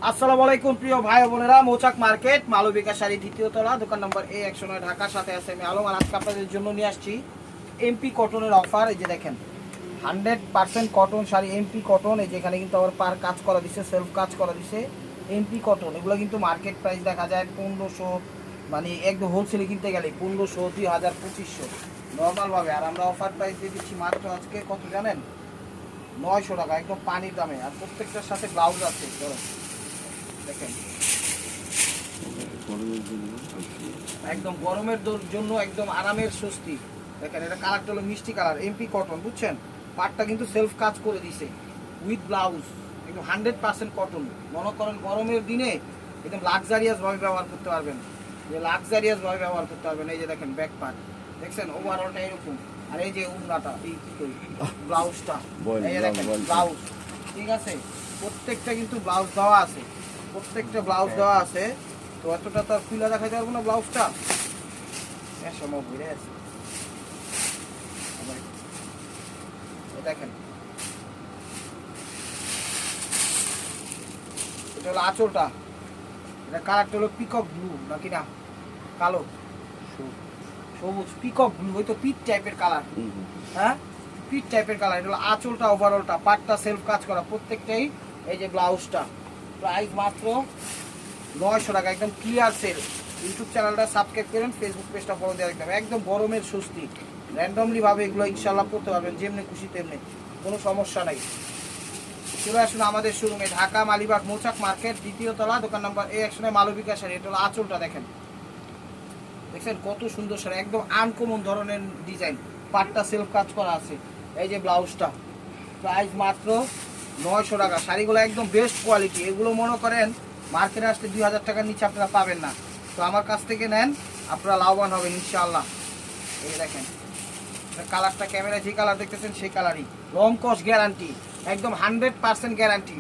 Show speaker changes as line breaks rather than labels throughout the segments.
আসসালামু আলাইকুম প্রিয় ভাই বোনেরা, মৌচাক মার্কেট মালবিকা শাড়ি দ্বিতীয় তলা, দোকান নম্বর A109, ঢাকার সাথে আছে আমি আলম। আর আজকে আপনাদের জন্য নিয়ে আসছি এমপি কটনের অফার। এই যে দেখেন 100% কটন শাড়ি, এমপি কটন। এই যে এখানে কিন্তু আবার পার কাজ করা দিছে, সেলফ কাজ করা দিছে, এমপি কটন। এগুলো কিন্তু মার্কেট প্রাইস দেখা যায় 1500, মানে একদম হোলসেলে কিনতে গেলে 1500, 2000, 2500 নর্মালভাবে। আর আমরা অফার প্রাইস দিয়ে দিচ্ছি মাত্র আজকে কত জানেন? 900 টাকা, একদম পানির দামে। আর প্রত্যেকটার সাথে ব্লাউজ আছে। ধরো দেখেন, একদম গরমের জন্য একদম আরামের স্বস্তি। দেখেন এটা কালারটা হলো মিষ্টি কালার, এমপি কটন, বুঝছেন? পাটটা কিন্তু সেলফ কাজ করে দিছে উইথ ব্লাউজ, একদম 100% কটন। মনে করেন গরমের দিনে একদম লাক্সারিয়াস ভাবে ব্যবহার করতে পারবেন, যে লাক্সারিয়াস ভাবে ব্যবহার করতে পারবেন। এই যে দেখেন ব্যাক পার্ট দেখছেন, ওভারঅলটা এরকম। আর এই যে উন্নাটা, এই কি করি ব্লাউজটা, এই যে দেখেন ব্লাউজ, ঠিক আছে? প্রত্যেকটা কিন্তু ব্লাউজ দেওয়া আছে, প্রত্যেকটা ব্লাউজ দেওয়া আছে। তো এতটা তো আর খুলে দেখাতে পারবো না ব্লাউজটা, সময় ঘুরে আছে। দেখেন এটা হলো আঁচলটা, এটা কালারটা হলো পিকক ব্লু নাকি না কালো, সবুজ পিকক ব্লু, ওই তো পিট টাইপের কালার। হ্যাঁ, পিট টাইপের কালার। এটা হলো আঁচলটা, ওভারঅলটা, পাটটা সেলফ কাজ করা প্রত্যেকটাই। এই যে ব্লাউজটা, প্রাইস মাত্র 900 টাকা, একদম ক্লিয়ার সেল। ইউটিউব চ্যানেলটা সাবস্ক্রাইব করেন, ফেসবুক পেজটা ফলো দিয়ে রাখবেন। একদম গরমের স্বস্তি, র্যান্ডমলি ভাবে এগুলো ইনশাল্লাহ করতে পারবেন, যেমনি খুশি তেমনি, কোনো সমস্যা নাই। চলে আসুন আমাদের শোরুমে, ঢাকা মালিবাগ মৌচাক মার্কেট দ্বিতীয় তলা, দোকান নম্বর A109, মালবিকা শাড়ি। এটা হলো আঁচলটা, দেখেন দেখছেন কত সুন্দর শাড়ি, একদম আনকমন ধরনের ডিজাইন, পাটটা সেলফ কাজ করা আছে। এই যে ব্লাউজটা, প্রাইস মাত্র 900 টাকা। শাড়িগুলো একদম বেস্ট কোয়ালিটি, এগুলো মনে করেন মার্কেটে আসতে 2000 টাকার নিচে আপনারা পাবেন না। তো আমার কাছ থেকে নেন, আপনারা লাভবান হবেন ইনশাআল্লাহ। এই দেখেন কালারটা, ক্যামেরা যে কালার দেখতেছেন সেই কালারই, রং কস গ্যারান্টি, একদম 100% গ্যারান্টি।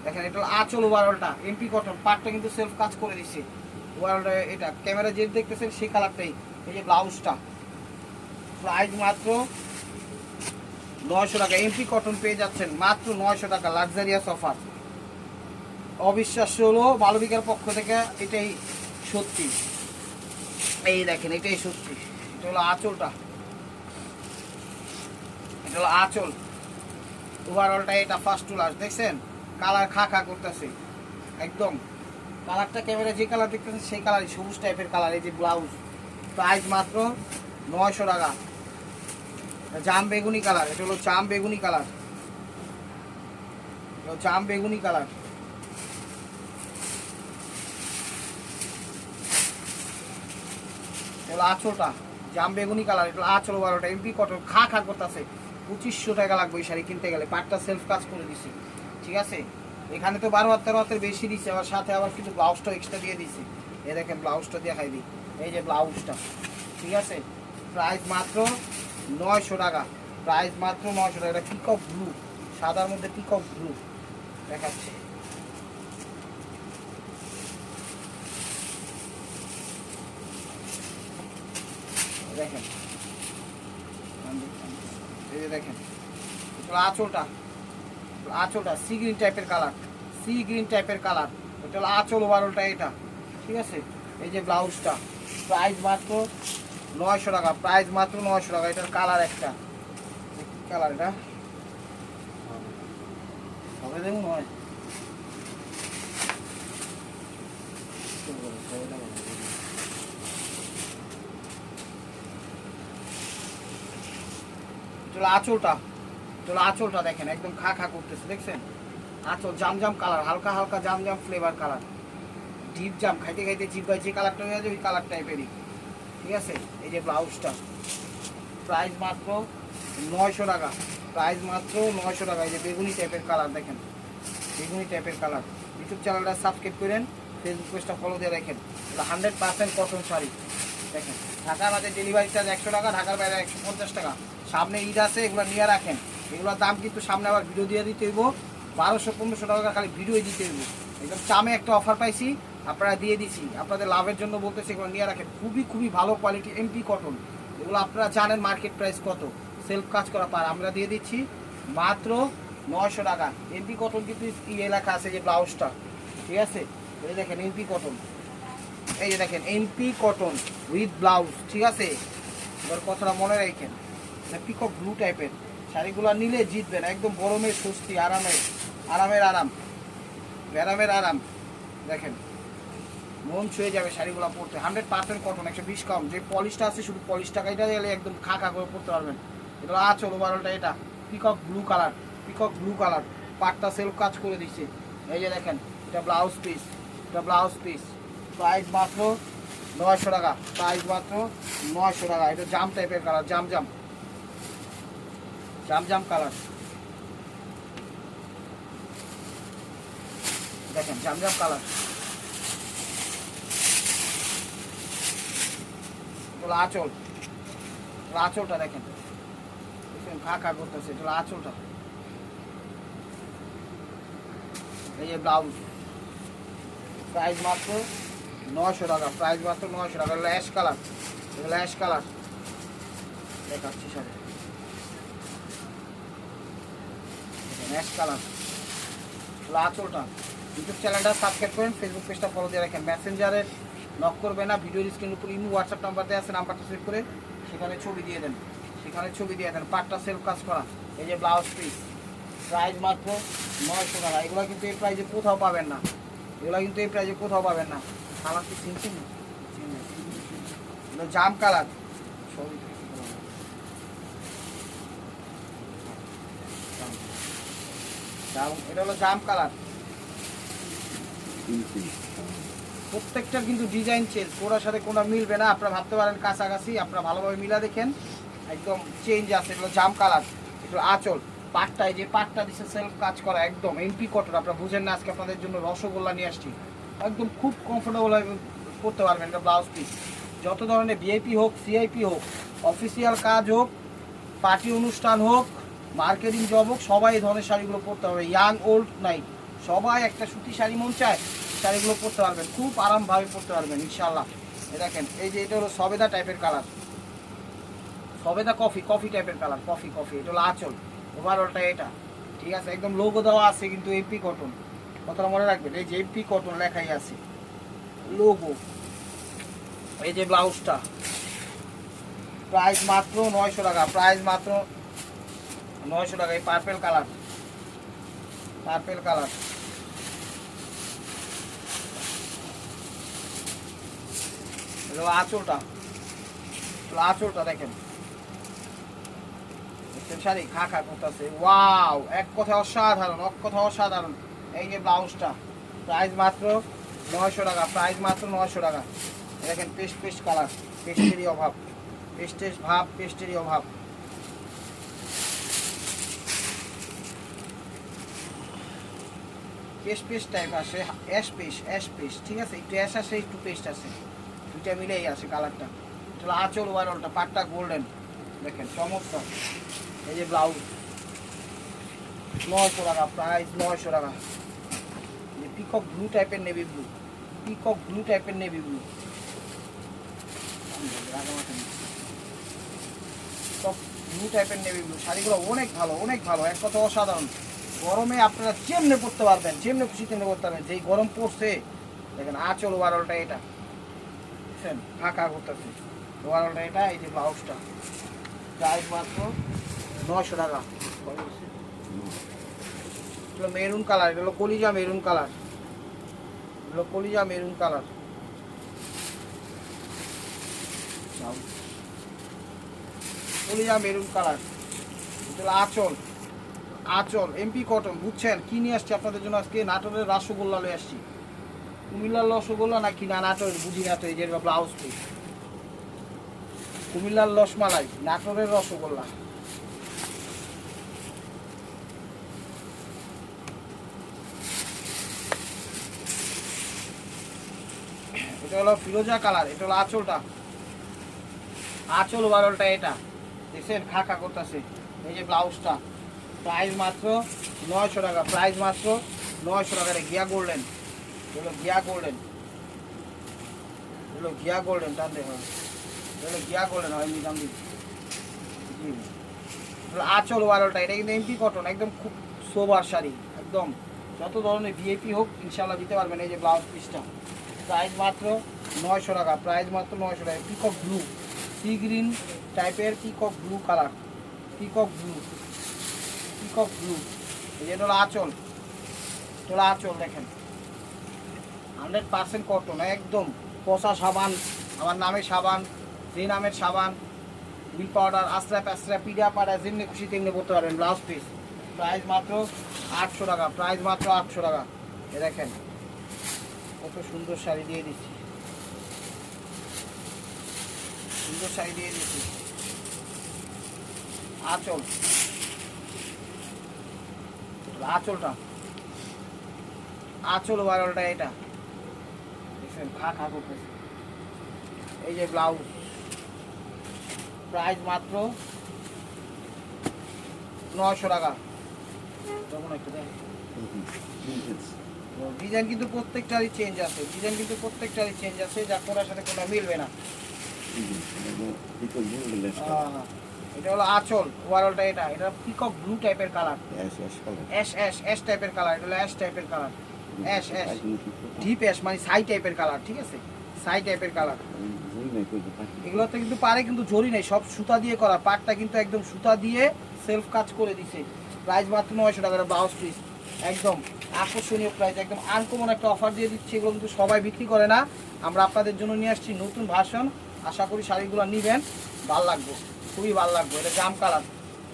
দেখেন এটা হলো আঁচল, ওভারঅলটা এমপি কটন, পাটটা কিন্তু সেলফ কাজ করে দিচ্ছে। ওভারঅলটা এটা ক্যামেরা যে দেখতেছেন সেই কালারটাই। এই যে ব্লাউজটা, প্রাইস মাত্র 900 টাকা। এমপি কটন পেয়ে যাচ্ছেন মাত্র 900 টাকা, লাক্সারিয়াস অফার। অবিশ্বাস্য হলো মালবিকার পক্ষ থেকে এটাই সত্যি। এই দেখেন এটাই সত্যি। এটা হলো আঁচলটা, এটা হলো আঁচল, ওভারঅলটা এটা ফার্স্ট ক্লাস। দেখছেন কালার খা খা করতেছে একদম, কালারটা ক্যামেরা যে কালার দেখতেছেন সেই কালারই, সবুজ টাইপের কালার। এই যে ব্লাউজ, প্রাইস মাত্র 900 টাকা। জাম বেগুনি কালার, এটা হলো জাম বেগুনি কালার, জাম বেগুনি কালার। এটা আঁচলটা জাম বেগুনি কালার, এটা আঁচল, ওভারঅলটা এমপি কটন, খা খা করতেছে। 2500 টাকা লাগবে এই শাড়ি কিনতে গেলে, পাটটা সেলফ কাজ করে দিছি, ঠিক আছে? এখানে তো 12 হাত 13 হাতের বেশি দিচ্ছে, আবার সাথে আবার কিন্তু ব্লাউজটা এক্সট্রা দিয়ে দিছি। এই দেখেন ব্লাউজটা দেখাই দিই, এই যে ব্লাউজটা, ঠিক আছে? প্রাইস মাত্র 900 টাকা, প্রাইস মাত্র 900 টাকা। এটা পিকক ব্লু, সাদার মধ্যে পিকক ব্লু দেখাচ্ছে। দেখেন এই যে দেখেন আঁচলটা, আঁচলটা সি গ্রিন টাইপের কালার, সি গ্রিন টাইপের কালার। এটা হলো আঁচল, ওভারঅলটা এটা, ঠিক আছে? এই যে ব্লাউজটা, প্রাইস মাত্র 900 টাকা, প্রাইস মাত্র 900 টাকা। এটার কালার একটা, কালার এটা হবে দেখুন হয়। আঁচলটা, চলো আঁচলটা দেখেন একদম খা খা করতেছে, দেখছেন? আঁচল জাম জাম কালার, হালকা হালকা জাম জাম ফ্লেভার কালার, ডিপ জাম, খাইতে খাইতে জিভ যে কালারটা হয়ে যাবে ওই কালার টাইপেরই, ঠিক আছে? এই যে ব্লাউজটা, প্রাইস মাত্র 900 টাকা, প্রাইস মাত্র 900 টাকা। এই যে বেগুনি টাইপের কালার, দেখেন বেগুনি টাইপের কালার। ইউটিউব চ্যানেলটা সাবস্ক্রাইব করেন, ফেসবুক পেজটা ফলো দিয়ে রাখেন। এটা 100% কটন শাড়ি। দেখেন ঢাকার মাঝে ডেলিভারি চার্জ 100 টাকা, ঢাকার বাইরে 150 টাকা। সামনে ঈদ আছে, এগুলো নিয়ে রাখেন। এগুলোর দাম কিন্তু সামনে আবার ভিডিও দিয়ে দিতে হইব, 1200-1500 টাকা খালি ভিডিও দিতে হইব। একদম চামে একটা অফার পাইছি, আপনারা দিয়ে দিছি, আপনাদের লাভের জন্য বলতেছি। এগুলো নিয়ে রাখেন, খুবই খুবই ভালো কোয়ালিটি এমপি কটন। এগুলো আপনারা জানেন মার্কেট প্রাইস কত, সেলফ কাজ করা পার, আমরা দিয়ে দিচ্ছি মাত্র 900 টাকা। এমপি কটন কিন্তু ইয়ে লেখা আছে, যে ব্লাউজটা, ঠিক আছে। এই দেখেন এমপি কটন, এই যে দেখেন এমপি কটন উইথ ব্লাউজ, ঠিক আছে। এবার কথাটা মনে রাখেন, পিকক ব্লু টাইপের শাড়িগুলো নিলে জিতবেন, একদম গরমের স্বস্তি, আরামের আরামের আরাম, ব্যারামের আরাম। দেখেন মন ছুঁয়ে যাবে শাড়িগুলো পরতে, 100% কটন, 120 কম। যে পলিশটা আছে শুধু পলিশটা এটা গেলে একদম খা খা করে পরতে পারবেন। এটা আঁচল ওভারঅলটা, এটা peacock blue colour, peacock blue colour, পাটটা সেলফ কাজ করে দিচ্ছে। এই যে দেখেন এটা ব্লাউজ পিস, এটা ব্লাউজ পিস, প্রাইস মাত্র 900 টাকা, প্রাইস মাত্র 900 টাকা। এটা জাম টাইপের কালার, জাম জাম জাম জাম কালার, দেখেন জাম জাম কালার। আঁচল, আঁচলটা দেখেন খা খা করতেছে, এটা আঁচলটা। এই যে ব্লাউজ, প্রাইস মাত্র 900 টাকা, প্রাইস মাত্র 900 টাকা। এগুলো অ্যাশ কালার, এগুলো অ্যাশ কালার দেখাচ্ছি সাথে, অ্যাশ কালার আঁচলটা। ইউটিউব চ্যানেলটা সাবস্ক্রাইব করেন, ফেসবুক পেজটা ফলো দিয়ে রাখেন। মেসেঞ্জারে নক করবে না, ভিডিও স্ক্রিনের উপর ইমো হোয়াটসঅ্যাপ নাম্বার দেওয়া আছে, নাম্বারটা সেভ করে সেখানে ছবি দিয়ে দেন, সেখানে ছবি দিয়ে দেন। পাটটা সেলফ কাজ করা। এই যে ব্লাউজ পিস, প্রাইস মাত্র 900 টাকা। এগুলো কিন্তু এই প্রাইজে কোথাও পাবেন না, এগুলো কিন্তু এই প্রাইজে কোথাও পাবেন না। কালার কি চিনছেন? এগুলো জাম কালার, সবই এটা হলো জাম কালার। প্রত্যেকটার কিন্তু ডিজাইন চেঞ্জ, কোনার সাথে কোনা মিলবে না। আপনারা ভাবতে পারেন কাছাকাছি, আপনারা ভালোভাবে মিলা দেখেন, একদম চেঞ্জ আছে। এগুলো জাম কালার, এগুলো আঁচল, পাটটায় যে পাটটা দিচ্ছে সেলফ কাজ করা, একদম এমপি কটন। আপনারা বুঝেন না, আজকে আপনাদের জন্য রসগোল্লা নিয়ে আসছি, একদম খুব কমফোর্টেবল করতে পারবেন। এটা ব্লাউজ পিস, যত ধরনের ভিআইপি হোক, সিআইপি হোক, অফিসিয়াল কাজ হোক, পার্টি অনুষ্ঠান হোক, মার্কেটিং জব হোক, সবাই এই ধরনের শাড়িগুলো পরতে হবে। ইয়াং ওল্ড নাই, সবাই একটা সুতি শাড়ি মন চায়, শাড়িগুলো পরতে পারবেন, খুব আরামভাবে পরতে পারবেন ইনশাল্লাহ। দেখেন এই যে এটা হলো সবেদা টাইপের কালার, সবেদা কফি, কফি টাইপের কালার, কফি কফি। এটা হলো আঁচল, ওভারঅলটা এটা, ঠিক আছে। একদম লোগো দেওয়া আছে কিন্তু এমপি কটন, কথাটা মনে রাখবেন। এই যে এমপি কটন লেখাই আছে, লোগো। এই যে ব্লাউজটা, প্রাইস মাত্র 900 টাকা, প্রাইস মাত্র 900 টাকা। এই পার্পেল কালার, পার্পেল কালার, আঁচলটা, আঁচলটা দেখেন, শাড়ি খা খা করতেছে, ওয়াও, এক কথা অসাধারণ, এক কথা অসাধারণ। এই যে ব্লাউজটা, প্রাইস মাত্র 900 টাকা, প্রাইস মাত্র 900 টাকা। দেখেন পেস্ট পেস্ট কালার, পেস্টেরই অভাব, পেস্টের ভাব, পেস্টেরই অভাব। পেস্ট পেস্ট টাইপ আসে, অ্যাশ পেস্ট, অ্যাশ পেস্ট, ঠিক আছে। একটু অ্যাশ আসে, একটু পেস্ট আসে, দুইটা মিলেই আসে কালারটা। চলো আঁচল ওভারঅলটা, পাটটা গোল্ডেন, দেখেন চমৎকার। এই যে ব্লাউজ 900 টাকা, প্রাইস 900 টাকা। যে পিকক ব্লু টাইপের নেভি ব্লু, পিকক ব্লু টাইপের নেভি ব্লু, ব্লু টাইপের নেভি ব্লু। শাড়িগুলো অনেক ভালো, অনেক ভালো, এক কথা অসাধারণ। গরমে আপনারা যেমনে পড়তে পারবেন, যেমনে খুশি তেমনি করতে পারবেন। যেই গরম পড়ছে দেখেন আঁচল ওভারঅলটা এটা, বুঝছেন, ফাঁকা করতেছে ওভারঅলটা এটা। এই যে ব্লাউজটা, প্রাইস মাত্র 900 টাকা। এগুলো মেরুন কালার, এগুলো কলিজা মেরুন কালার, এগুলো কলিজা মেরুন কালার। কলিজা মেরুন কালার, এগুলো আঁচল, আঁচল এমপি কটন। বুঝছেন কি নিয়ে আসছি আপনাদের জন্য আজকে? নাটোরের রসগোল্লা নিয়ে আসছি। কুমিল্লার রসগোল্লা নাকি না নাটোরের, বুঝি না তো। এই যে ব্লাউজ পিস, কুমিল্লার রসমালাই, নাটোরের রসগোল্লা। এটা হলো ফিরোজা কালার, এটা হলো আঁচলটা, আঁচল ওভারঅলটা এটা, দেখছেন খা খা করতেছে। এই যে ব্লাউজটা, প্রাইস মাত্র 900 টাকা, প্রাইস মাত্র 900 টাকা। গিয়া গোল্ডেন, এগুলো গিয়া গোল্ডেন, এগুলো গিয়া গোল্ডেন, টানতে হয়, এগুলো গিয়া গোল্ডেন হয় নিজাম দিন। জি, আঁচল ওভারঅলটা এটা কিন্তু এমপি কটন, একদম খুব সোবার শাড়ি, একদম যত ধরনের ভিআইপি হোক ইনশাল্লাহ দিতে পারবেন। এই যে ব্লাউজ পিসটা প্রাইস মাত্র 900 টাকা, প্রাইস মাত্র 900 টাকা। পিকক ব্লু, সি গ্রিন টাইপের peacock blue colour, peacock blue, peacock blue. এই যে এটা হলো আঁচল, এটা হলো আঁচল দেখেন 100% কটন, একদম পচা সাবান, আমার নামের সাবান, যে নামের সাবান, বিল পাউডার, আশ্রা প্যাশ্রা, পিড়া পাড়া, যেমনি খুশি তেমনি করতে পারবেন। ব্লাউজ পিস প্রাইস মাত্র 800 টাকা, প্রাইস মাত্র 800 টাকা। এ দেখেন কত সুন্দর শাড়ি দিয়ে দিচ্ছি, সুন্দর শাড়ি দিয়ে দিচ্ছি। আঁচল, আঁচলটা, আঁচল ওভারঅলটা এটা দেখছেন খা খা করতেছে। এই যে ব্লাউজ প্রাইস মাত্র 900 টাকা। তখন একটু দেখ ডিজাইন কিন্তু প্রত্যেকটারই চেঞ্জ আছে, ডিজাইন কিন্তু প্রত্যেকটারই চেঞ্জ আছে, যা কোনার সাথে কোনো মিলবে না। এটা হলো আঁচল ওভারঅলটা এটা, এটা পিকক ব্লু টাইপের কালার, অ্যাশ অ্যাশ অ্যাশ টাইপের কালার, এটা হলো অ্যাশ টাইপের colour, ash ash deep ash মানে ছাই টাইপের কালার, ঠিক আছে ছাই টাইপের কালার। এগুলোতে কিন্তু পারে কিন্তু জরি নেই, সব সুতা দিয়ে করা, পাটটা কিন্তু একদম সুতা দিয়ে সেলফ কাজ করে দিছে। প্রাইস মাত্র 900 টাকা ব্লাউজ পিস, একদম আকর্ষণীয় প্রাইস, একদম আনকমন একটা অফার দিয়ে দিচ্ছি। এগুলো কিন্তু সবাই বিক্রি করে না, আমরা আপনাদের জন্য নিয়ে আসছি নতুন ভার্সন। আশা করি শাড়িগুলো নেবেন, ভাল লাগবে, খুবই ভাল লাগবে। এটা জাম কালার,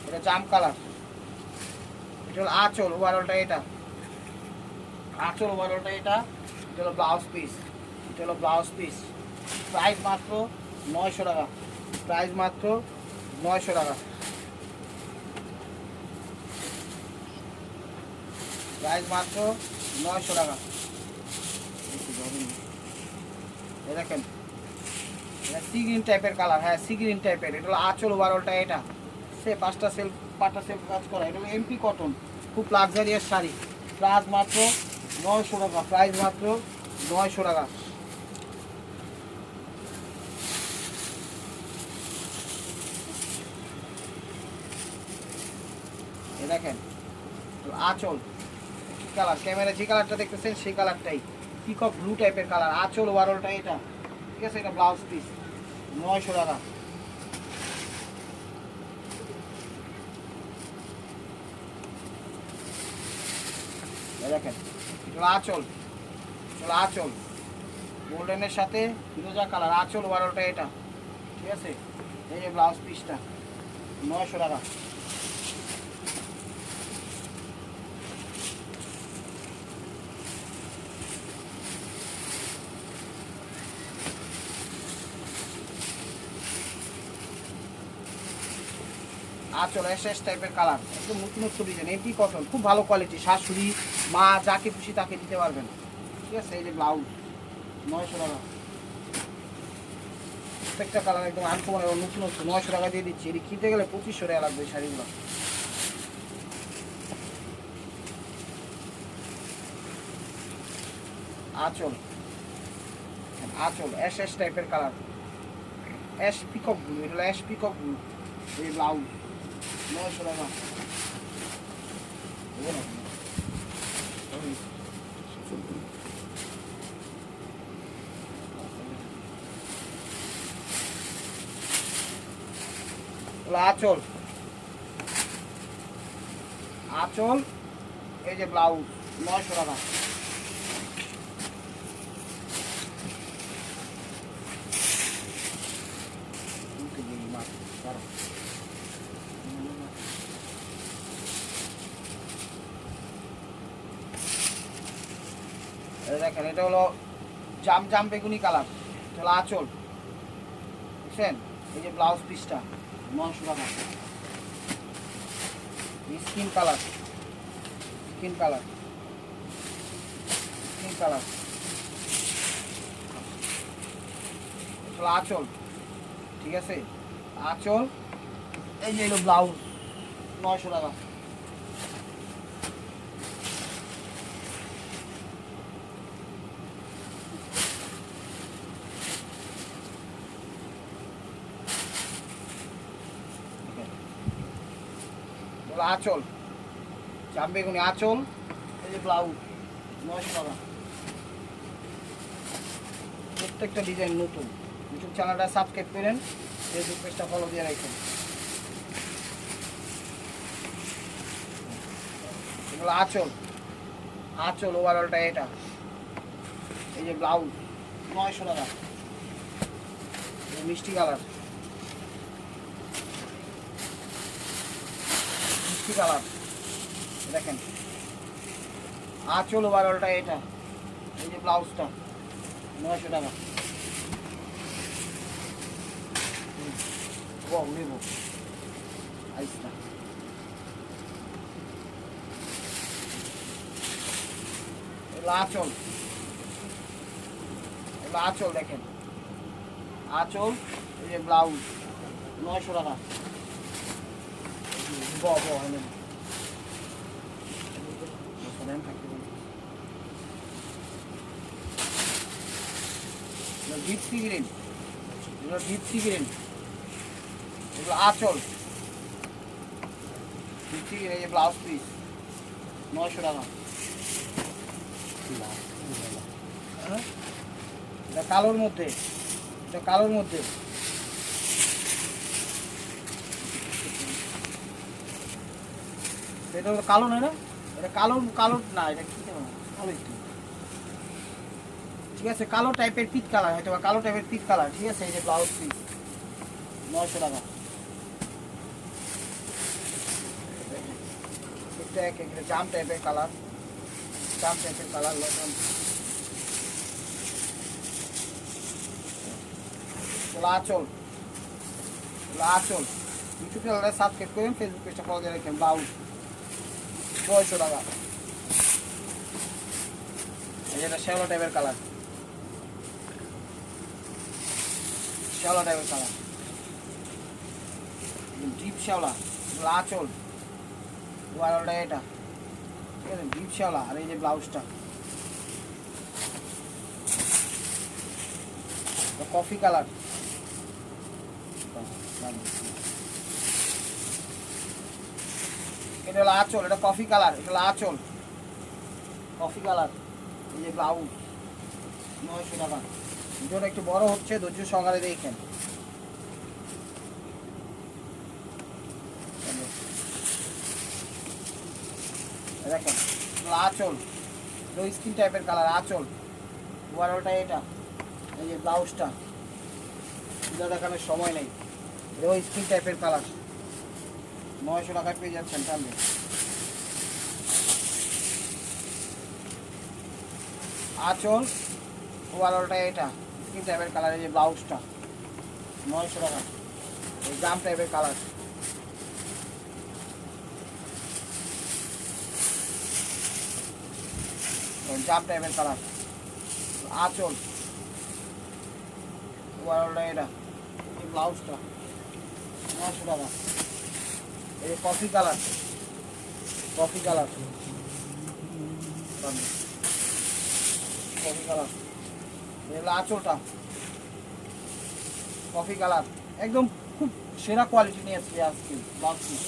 এটা জাম কালার, এটা হলো আঁচল ওভারঅলটা এটা, আঁচল ওভারঅলটা এটা, এটা হলো ব্লাউজ পিস, এটা হলো ব্লাউজ পিস। প্রাইস মাত্র 900 টাকা, প্রাইস মাত্র 900 টাকা, প্রাইস মাত্র 900 টাকা। দেখেন এটা সি গ্রিন টাইপের কালার, হ্যাঁ সি গ্রিন টাইপের, এটা হলো আঁচল ওভারঅলটা এটা, সে পাঁচটা সেলফ কাজ করা, এটা হলো এমপি কটন, খুব লাক্সারিয়াস শাড়ি। প্রাইস মাত্র 900 টাকা, প্রাইস মাত্র 900 টাকা। দেখেন আঁচল কালার, ক্যামেরা যে কালারটা দেখতেছেন সেই কালারটাই, পিকক ব্লু টাইপের কালার, আঁচল ওভারঅলটা এটা, ঠিক আছে। এটা ব্লাউজ পিস 900 টাকা। দেখেন এটা আঁচল, চলো আঁচল গোল্ডেনের সাথে ফিরোজা কালার, আঁচল ওভারঅলটা এটা, ঠিক আছে। এই যে ব্লাউজ পিসটা 900 টাকা। আঁচল এস টাইপের কালার, একদম নতুনত্ব ডিজাইন, এমপি কটন, খুব ভালো কোয়ালিটি, শাশুড়ি মা যাকে খুশি তাকে দিতে পারবেন, ঠিক আছে। এই যে ব্লাউজ 900 টাকা, প্রত্যেকটা কালার একদম আনকমন এবং নতুনত্ব, 900 টাকা দিয়ে দিচ্ছি। এটি কিনতে গেলে 2500 টাকা লাগবে এই শাড়িগুলো। আঁচল, আঁচল এস টাইপের কালার, অ্যাশ পিকক ব্লু, এটা হলো অ্যাশ পিকক ব্লু। এই ব্লাউজ 900 টাকা। আঁচল, আঁচল এই যে ব্লাউজ 900 টাকা। দেখেন এটা হলো জাম জাম বেগুনি কালার, এটা হলো আঁচল, বুঝছেন। এই যে ব্লাউজ পিসটা 900 টাকা। Skin colour, skin colour, skin colour, এটা হলো আঁচল, ঠিক আছে। আঁচল এই যে হলো ব্লাউজ 900 টাকা। আঁচল জাম বেগুনি, আঁচল এই যে ব্লাউজ 900 টাকা। প্রত্যেকটা ডিজাইন নতুন। ইউটিউব চ্যানেলটা সাবস্ক্রাইব করেন, ফেসবুক পেজটা ফলো দিয়ে রাখেন। এগুলো আঁচল, আঁচল ওভারঅলটা এটা। এই যে ব্লাউজ 900 টাকা, মিষ্টি কালার, মিষ্টি কালার দেখেন। আঁচল ওভারঅলটা এটা। এই যে ব্লাউজটা 900 টাকা। নেব আইসটা আঁচল, এগুলো আঁচল দেখেন, আঁচল। এই যে ব্লাউজ 900 টাকা। ডিপসি গ্রিন, এগুলো ডিপসি গ্রিন, এগুলো আঁচল ডিপসি গ্রিন। এই যে ব্লাউজ পিস 900 টাকা। এটা কালোর মধ্যে, এটা কালোর মধ্যে। এটা কালো নয় না, এটা কালো, কালো না, এটা কি কালো একটু, ঠিক আছে, কালো টাইপের পিচ কালার, হয়তো কালো টাইপের পিচ কালার, ঠিক আছে। এই যে ব্লাউজ পিস 900 টাকা। এটা এক জাম টাইপের কালার, জাম টাইপের কালার। আঁচল, আঁচল। ইউটিউব চ্যানেলটা সাবস্ক্রাইব করেন, ফেসবুক পেজটা ফলো দিয়ে রাখেন। ব্লাউজ 900 টাকা। এটা শ্যাওলা টাইপের কালার, শ্যাওলা টাইপের কালার, ডিপ শ্যাওলা। আঁচল ওভারঅলটা এটা, ঠিক আছে, ডিপ শ্যাওলা। আর এই যে ব্লাউজটা কফি কালার, এটা হলো আঁচল, এটা কফি কালার, এটা হলো আঁচল কফি কালার। এই যে ব্লাউজ 900 টাকা। ভিডিওটা একটু বড় হচ্ছে, ধৈর্য সহকারে দেখেন। দেখেন আঁচল, স্কিন টাইপের কালার, আঁচল ওভারঅলটা এটা। এই যে ব্লাউজটা, ভিডিও দেখানোর সময় নেই, স্কিন টাইপের কালার 900 টাকায় পেয়ে যাচ্ছেন। তাহলে আঁচল ওভারঅলটা এটা, স্কিন টাইপের কালার। এই যে ব্লাউজটা 900 টাকা, এই জাম টাইপের কালার। জাম টাইপের কালার, আঁচল ওভারঅলটা এটা। এই ব্লাউজটা 900 টাকা। এই coffee colour, coffee colour, coffee colour. এগুলো আঁচলটা কফি কালার, একদম খুব সেরা কোয়ালিটি নিয়ে আসছে আজকে ব্লাউজ পিস।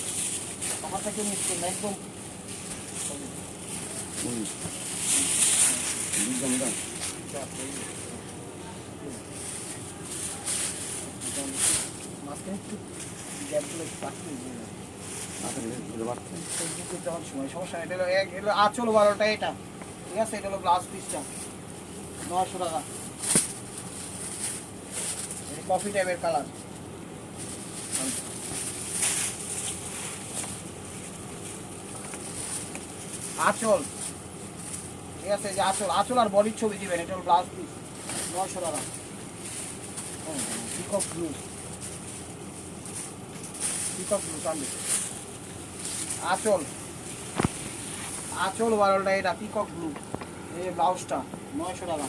আমার থেকে মিস না, একদম মাঝখানে একটু গ্যাপগুলো একটু সময় সমস্যা নেই। এটা হলো আঁচল ওভারঅলটা এটা, ঠিক আছে। এটা হলো ব্লাউজ পিসটা 900 টাকা। কফি টাইপের কালার, আঁচল, ঠিক আছে। যে আঁচল, আঁচল আর বডির ছবি দিবেন। এটা হলো ব্লাউজ পিস 900 টাকা। পিকক ব্লু, পিকক ব্লু সামনে আঁচল, আঁচল ওভারঅলটা এটা পিকক ব্লু। এই ব্লাউজটা 900 টাকা।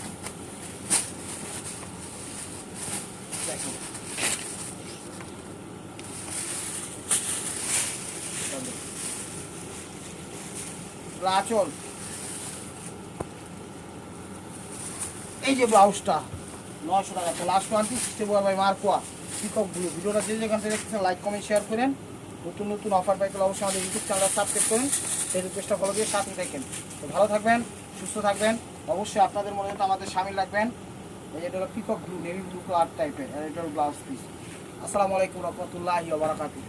দেখো আঁচল, এই যে ব্লাউজটা 900 টাকা। Last one piece system by মার্কোয়া পিকক ব্লু। ভিডিওটা যে যেখান থেকে দেখতেছেন লাইক কমেন্ট শেয়ার করেন, নতুন নতুন অফার পাইতে অবশ্যই আমাদের ইউটিউব চ্যানেলটা সাবস্ক্রাইব করুন, ফেসবুক পেজটা ফলো দিয়ে সাথে থাকেন। তো ভালো থাকবেন, সুস্থ থাকবেন, অবশ্যই আপনাদের মনে তো আমাদের সামিল রাখবেন। এটা হলো peacock blue, navy blue colour টাইপের, আর এটা হলো ব্লাউজ পিস। আসসালামু আলাইকুম রহমতুল্লাহি ওয়া বারাকাতুহু।